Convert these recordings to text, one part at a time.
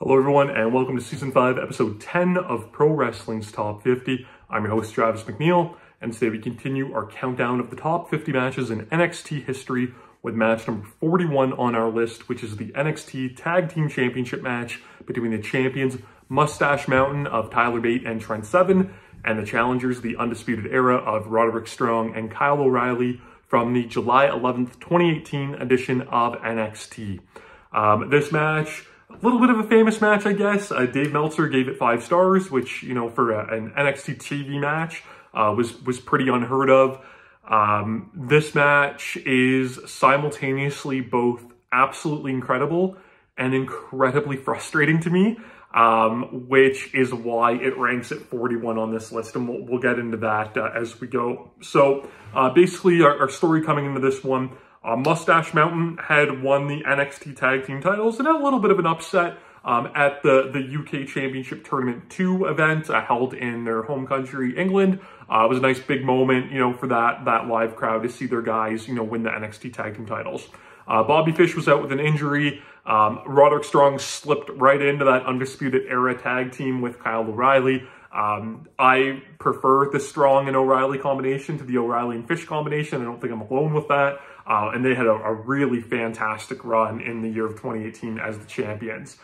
Hello everyone and welcome to Season 5, Episode 10 of Pro Wrestling's Top 50. I'm your host Travis McNeil, and today we continue our countdown of the top 50 matches in NXT history with match number 41 on our list, which is the NXT Tag Team Championship match between the champions Moustache Mountain of Tyler Bate and Trent Seven, and the challengers, the Undisputed Era of Roderick Strong and Kyle O'Reilly from the July 11th, 2018 edition of NXT. This match, a little bit of a famous match, I guess. Dave Meltzer gave it 5 stars, which, you know, for an NXT TV match was pretty unheard of. This match is simultaneously both absolutely incredible and incredibly frustrating to me, which is why it ranks at 41 on this list, and we'll get into that as we go. So basically our story coming into this one, Moustache Mountain had won the NXT Tag Team titles and had a little bit of an upset at the UK Championship Tournament 2 event held in their home country, England. It was a nice big moment, you know, for that live crowd to see their guys, you know, win the NXT Tag Team titles. Bobby Fish was out with an injury. Roderick Strong slipped right into that Undisputed Era tag team with Kyle O'Reilly. I prefer the Strong and O'Reilly combination to the O'Reilly and Fish combination. I don't think I'm alone with that. And they had a really fantastic run in the year of 2018 as the champions.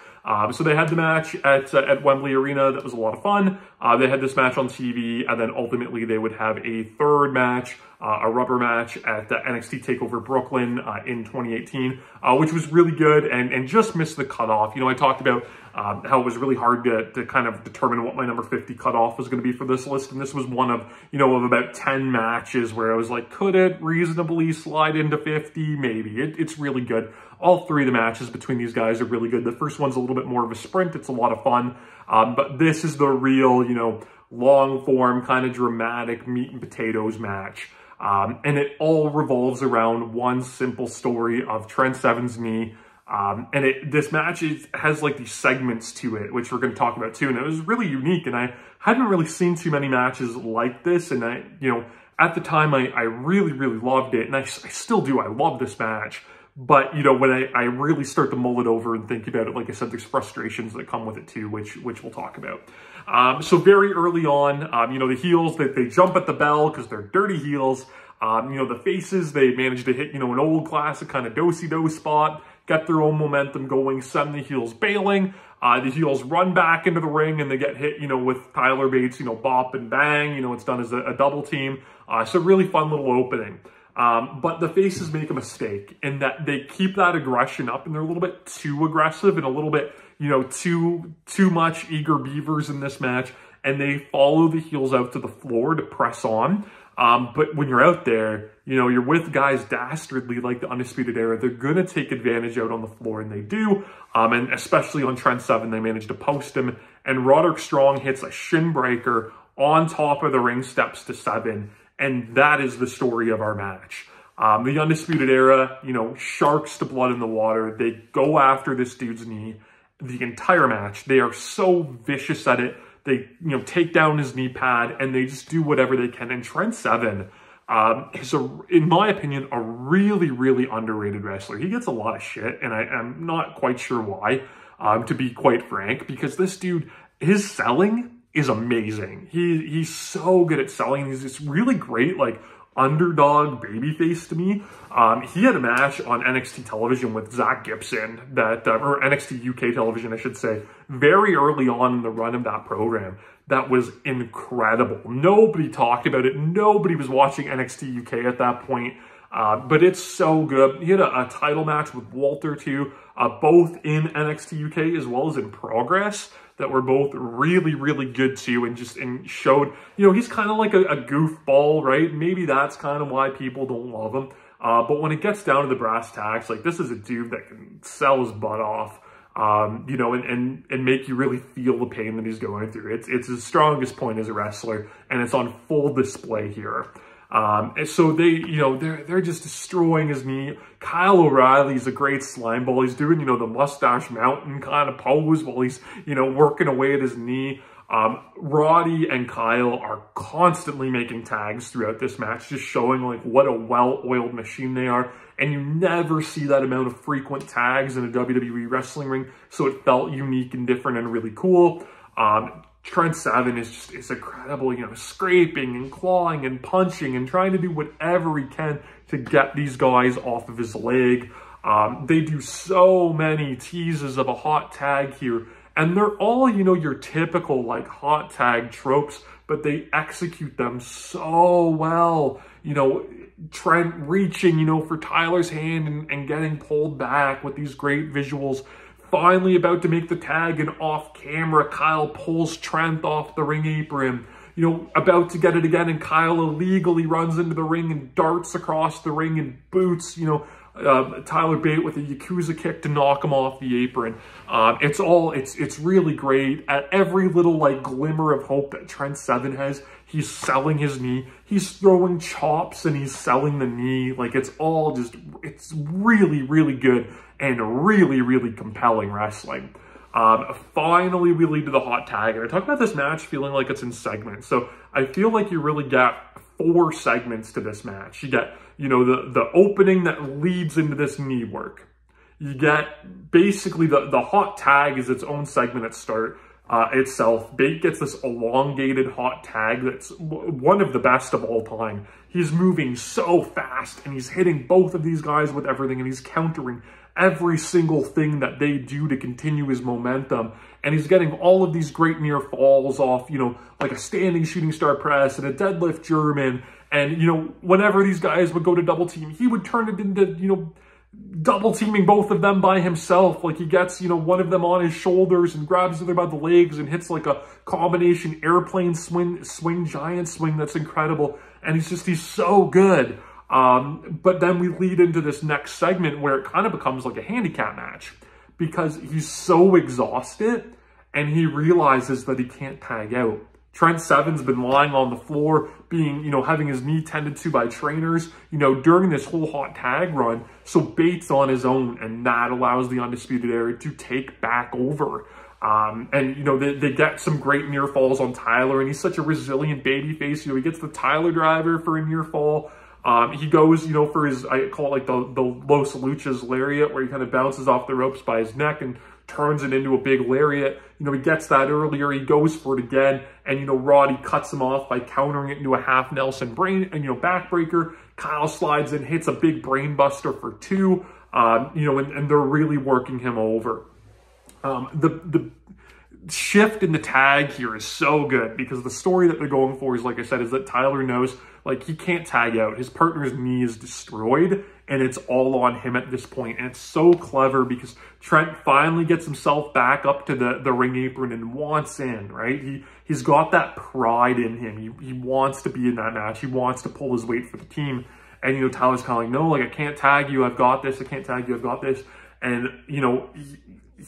So they had the match at Wembley Arena. That was a lot of fun. They had this match on TV, and then ultimately they would have a third match, a rubber match at the NXT TakeOver Brooklyn in 2018, which was really good and just missed the cutoff. You know, I talked about how it was really hard to kind of determine what my number 50 cutoff was going to be for this list. And this was one of, you know, of about 10 matches where I was like, could it reasonably slide into 50? Maybe. It's really good. All 3 of the matches between these guys are really good. The first one's a little bit more of a sprint. It's a lot of fun. But this is the real, you know, long form, kind of dramatic meat and potatoes match. And it all revolves around one simple story of Trent Seven's knee. And this match has like these segments to it, which we're going to talk about too. And it was really unique, and I hadn't really seen too many matches like this. And you know, at the time I really, really loved it. And I still do. I love this match. But, you know, when I really start to mull it over and think about it, like I said, there's frustrations that come with it too, which we'll talk about. So very early on, you know, the heels, they jump at the bell because they're dirty heels. You know, the faces, they manage to hit, you know, an old classic kind of do-si-do spot, get their own momentum going, send the heels bailing. The heels run back into the ring and they get hit, you know, with Tyler Bates, you know, bop and bang. You know, it's done as a double team. So really fun little opening. But the faces make a mistake in that they keep that aggression up, and they're a little bit too aggressive and a little bit, you know, too much eager beavers in this match, and they follow the heels out to the floor to press on. But when you're out there, you know, you're with guys dastardly like the Undisputed Era, they're going to take advantage out on the floor, and they do. And especially on Trent Seven, they managed to post him, and Roderick Strong hits a shin breaker on top of the ring steps to Seven. And that is the story of our match. The Undisputed Era, you know, sharks to blood in the water. They go after this dude's knee the entire match. They are so vicious at it. They, you know, take down his knee pad, and they just do whatever they can. And Trent Seven is, in my opinion, a really, really underrated wrestler. He gets a lot of shit, and I'm not quite sure why, to be quite frank, because this dude, his selling is amazing. He's so good at selling. He's this really great, like, underdog babyface to me. He had a match on NXT television with Zach Gibson, that or NXT UK television, I should say, very early on in the run of that program. That was incredible. Nobody talked about it. Nobody was watching NXT UK at that point. But it's so good. He had a title match with Walter too, both in NXT UK as well as in Progress, that were both really, really good too, and showed, you know, he's kind of like a goofball, right? Maybe that's kind of why people don't love him. But when it gets down to the brass tacks, like, this is a dude that can sell his butt off, you know, and make you really feel the pain that he's going through. It's his strongest point as a wrestler, and it's on full display here. And so they, you know, they're just destroying his knee. Kyle O'Reilly's a great slime ball. He's doing, you know, the Moustache Mountain kind of pose while he's, you know, working away at his knee. Roddy and Kyle are constantly making tags throughout this match, just showing like what a well-oiled machine they are. And you never see that amount of frequent tags in a WWE wrestling ring, so it felt unique and different and really cool. Trent Seven is incredible, you know, scraping and clawing and punching and trying to do whatever he can to get these guys off of his leg. They do so many teases of a hot tag here, and they're all, you know, your typical like hot tag tropes, but they execute them so well. You know, Trent reaching, you know, for Tyler's hand and getting pulled back with these great visuals. Finally about to make the tag, and off camera, Kyle pulls Trent off the ring apron. You know, about to get it again, and Kyle illegally runs into the ring and darts across the ring and boots, you know, Tyler Bate with a Yakuza kick to knock him off the apron. It's really great. At every little like glimmer of hope that Trent Seven has, he's selling his knee. He's throwing chops and he's selling the knee. Like it's really, really good and really, really compelling wrestling. Finally, we lead to the hot tag. And I talk about this match feeling like it's in segments. So I feel like you really get 4 segments to this match. You get, you know, the opening that leads into this knee work. You get basically the hot tag is its own segment at start itself. Bate gets this elongated hot tag that's one of the best of all time. He's moving so fast and he's hitting both of these guys with everything, and he's countering every single thing that they do to continue his momentum. And he's getting all of these great near falls off, you know, like a standing shooting star press and a deadlift German. And, you know, whenever these guys would go to double team, he would turn it into, you know, double teaming both of them by himself. Like he gets, you know, one of them on his shoulders and grabs the other by the legs and hits like a combination airplane swing, giant swing that's incredible. And he's so good. But then we lead into this next segment where it kind of becomes like a handicap match because he's so exhausted and he realizes that he can't tag out. Trent Seven's been lying on the floor, being, you know, having his knee tended to by trainers, you know, during this whole hot tag run. So Bate's on his own, and that allows the Undisputed Era to take back over. And, you know, they get some great near falls on Tyler, and he's such a resilient babyface. You know, he gets the Tyler driver for a near fall. He goes, you know, for his, I call it like the Los Luchas lariat, where he kind of bounces off the ropes by his neck and turns it into a big lariat. You know, he gets that earlier, he goes for it again, and, you know, Roddy cuts him off by countering it into a half Nelson backbreaker. Kyle slides in, hits a big brain buster for 2, you know, and they're really working him over. The shift in the tag here is so good because the story that they're going for is, like I said, is that Tyler knows, like, he can't tag out. His partner's knee is destroyed, and it's all on him at this point. And it's so clever because Trent finally gets himself back up to the ring apron and wants in, right? He's got that pride in him. He wants to be in that match. He wants to pull his weight for the team. And, you know, Tyler's kind of like, no, like, I can't tag you. I've got this. I can't tag you. I've got this. And, you know,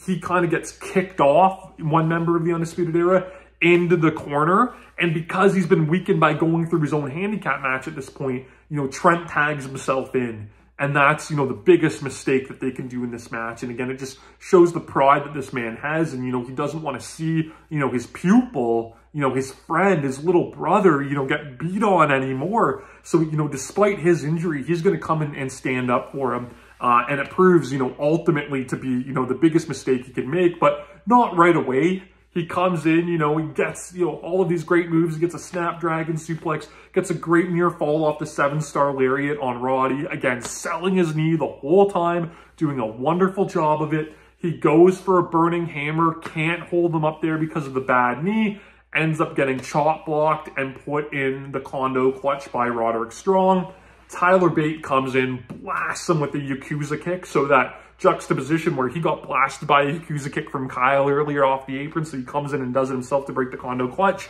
he kind of gets kicked off, one member of the Undisputed Era, into the corner. And because he's been weakened by going through his own handicap match at this point, you know, Trent tags himself in. And that's, you know, the biggest mistake that they can do in this match. And again, it just shows the pride that this man has. And, you know, he doesn't want to see, you know, his pupil, you know, his friend, his little brother, you know, get beat on anymore. So, you know, despite his injury, he's going to come in and stand up for him. And it proves, you know, ultimately to be, you know, the biggest mistake he can make, but not right away. He comes in, you know, he gets, you know, all of these great moves. He gets a Snapdragon suplex, gets a great near fall off the 7-star lariat on Roddy. Again, selling his knee the whole time, doing a wonderful job of it. He goes for a burning hammer, can't hold him up there because of the bad knee, ends up getting chop blocked and put in the condo clutch by Roderick Strong. Tyler Bate comes in, blasts him with the Yakuza kick, so that juxtaposition where he got blasted by a Yakuza kick from Kyle earlier off the apron, so he comes in and does it himself to break the condo clutch.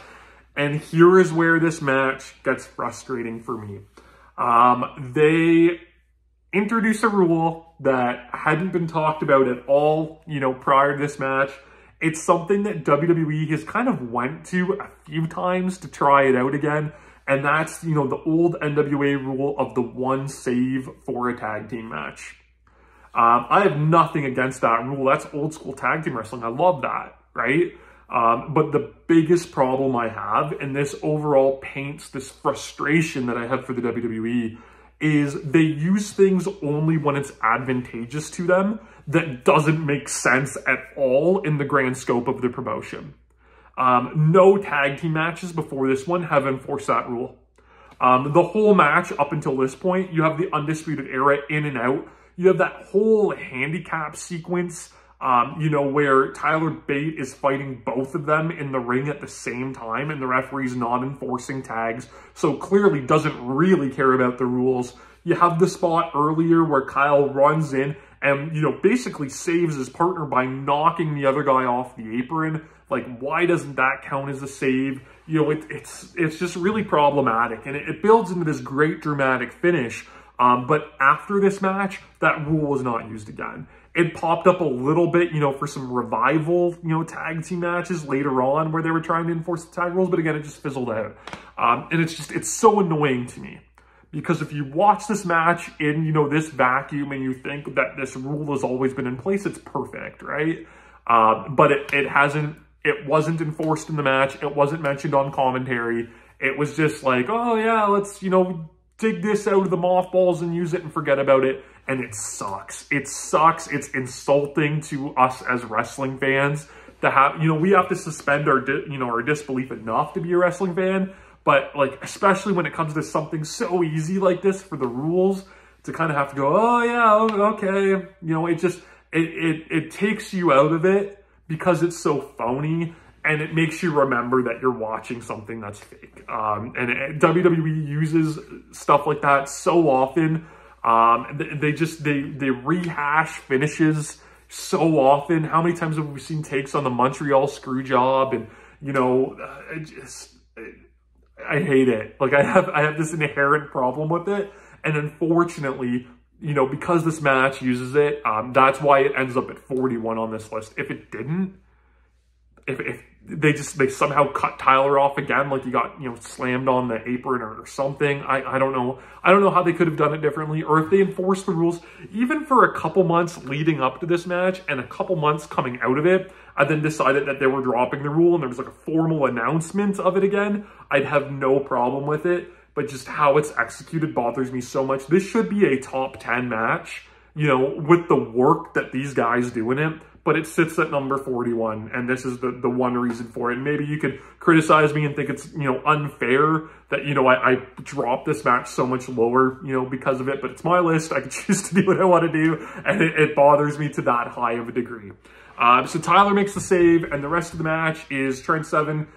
And here is where this match gets frustrating for me. They introduce a rule that hadn't been talked about at all, you know, prior to this match. It's something that WWE has kind of went to a few times to try it out again. And that's, you know, the old NWA rule of the 1 save for a tag team match. I have nothing against that rule. That's old school tag team wrestling. I love that, right? But the biggest problem I have, and this overall paints this frustration that I have for the WWE, is they use things only when it's advantageous to them that doesn't make sense at all in the grand scope of the promotion. No tag team matches before this one have enforced that rule. The whole match up until this point, you have the Undisputed Era in and out. You have that whole handicap sequence, you know, where Tyler Bate is fighting both of them in the ring at the same time, and the referee's not enforcing tags, so clearly doesn't really care about the rules. You have the spot earlier where Kyle runs in and, you know, basically saves his partner by knocking the other guy off the apron. Like, why doesn't that count as a save? You know, it's just really problematic, and it builds into this great dramatic finish. But after this match, that rule was not used again. It popped up a little bit, you know, for some revival, you know, tag team matches later on where they were trying to enforce the tag rules, but again, it just fizzled out. And it's so annoying to me, because if you watch this match in, you know, this vacuum and you think that this rule has always been in place, it's perfect, right? But it wasn't enforced in the match. It wasn't mentioned on commentary. It was just like, oh yeah, let's, you know, dig this out of the mothballs and use it and forget about it. And it sucks. It sucks. It's insulting to us as wrestling fans to have, you know, we have to suspend our, our disbelief enough to be a wrestling fan. But like, especially when it comes to something so easy like this for the rules, to kind of have to go, oh yeah, okay. You know, it just, it takes you out of it because it's so phony. And it makes you remember that you're watching something that's fake. And WWE uses stuff like that so often. They rehash finishes so often. How many times have we seen takes on the Montreal screw job? And, you know, I hate it. Like, I have this inherent problem with it. And unfortunately, you know, because this match uses it, that's why it ends up at 41 on this list. If it didn't, if they somehow cut Tyler off again, like he got, you know, slammed on the apron or something, I don't know. I don't know how they could have done it differently, or if they enforced the rules even for a couple months leading up to this match and a couple months coming out of it, and then decided that they were dropping the rule and there was like a formal announcement of it again, I'd have no problem with it. But just how it's executed bothers me so much. This should be a top 10 match, you know, with the work that these guys do in it. But it sits at number 41, and this is the one reason for it. And maybe you could criticize me and think it's, you know, unfair that, you know, I dropped this match so much lower, you know, because of it. But it's my list. I can choose to do what I want to do, and it bothers me to that high of a degree. So Tyler makes the save, and the rest of the match is Trent Seven,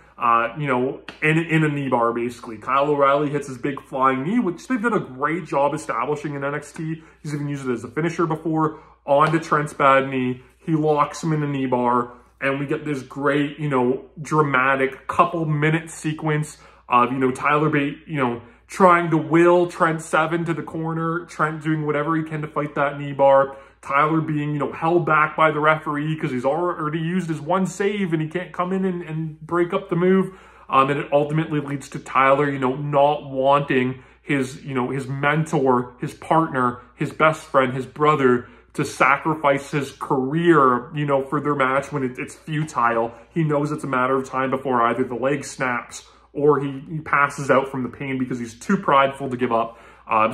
you know, in a knee bar, basically. Kyle O'Reilly hits his big flying knee, which they've done a great job establishing in NXT. He's even used it as a finisher before. On to Trent's bad knee. He locks him in a knee bar, and we get this great, you know, dramatic couple-minute sequence of, you know, Tyler Bate, you know, trying to will Trent Seven to the corner, Trent doing whatever he can to fight that knee bar, Tyler being, you know, held back by the referee because he's already used his one save and he can't come in and break up the move. And it ultimately leads to Tyler, you know, not wanting his, you know, his mentor, his partner, his best friend, his brother, to sacrifice his career, you know, for their match when it's futile. He knows it's a matter of time before either the leg snaps or he passes out from the pain because he's too prideful to give up.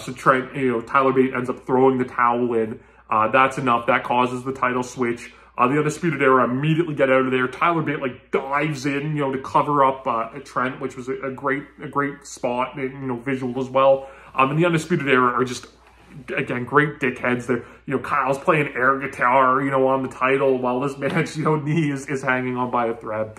So Trent, you know, Tyler Bate ends up throwing the towel in. That's enough. That causes the title switch. The Undisputed Era immediately get out of there. Tyler Bate like dives in, you know, to cover up Trent, which was a great spot, you know, visual as well. And the Undisputed Era are just, again, great dickheads. They're, you know, Kyle's playing air guitar, you know, on the title while this man's, you know, knee is hanging on by a thread.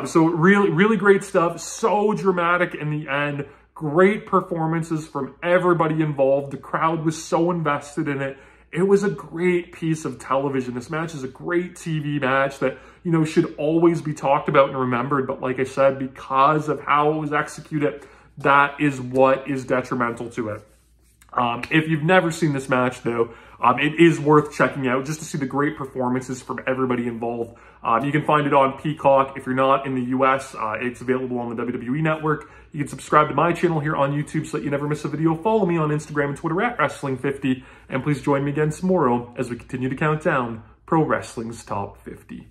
So really great stuff. So dramatic in the end. Great performances from everybody involved. The crowd was so invested in it. It was a great piece of television. This match is a great TV match that, you know, should always be talked about and remembered. But like I said, because of how it was executed, that is what is detrimental to it. If you've never seen this match, though, it is worth checking out just to see the great performances from everybody involved. You can find it on Peacock. If you're not in the US, it's available on the WWE Network. You can subscribe to my channel here on YouTube so that you never miss a video. Follow me on Instagram and Twitter at Wrestling50. And please join me again tomorrow as we continue to count down Pro Wrestling's Top 50.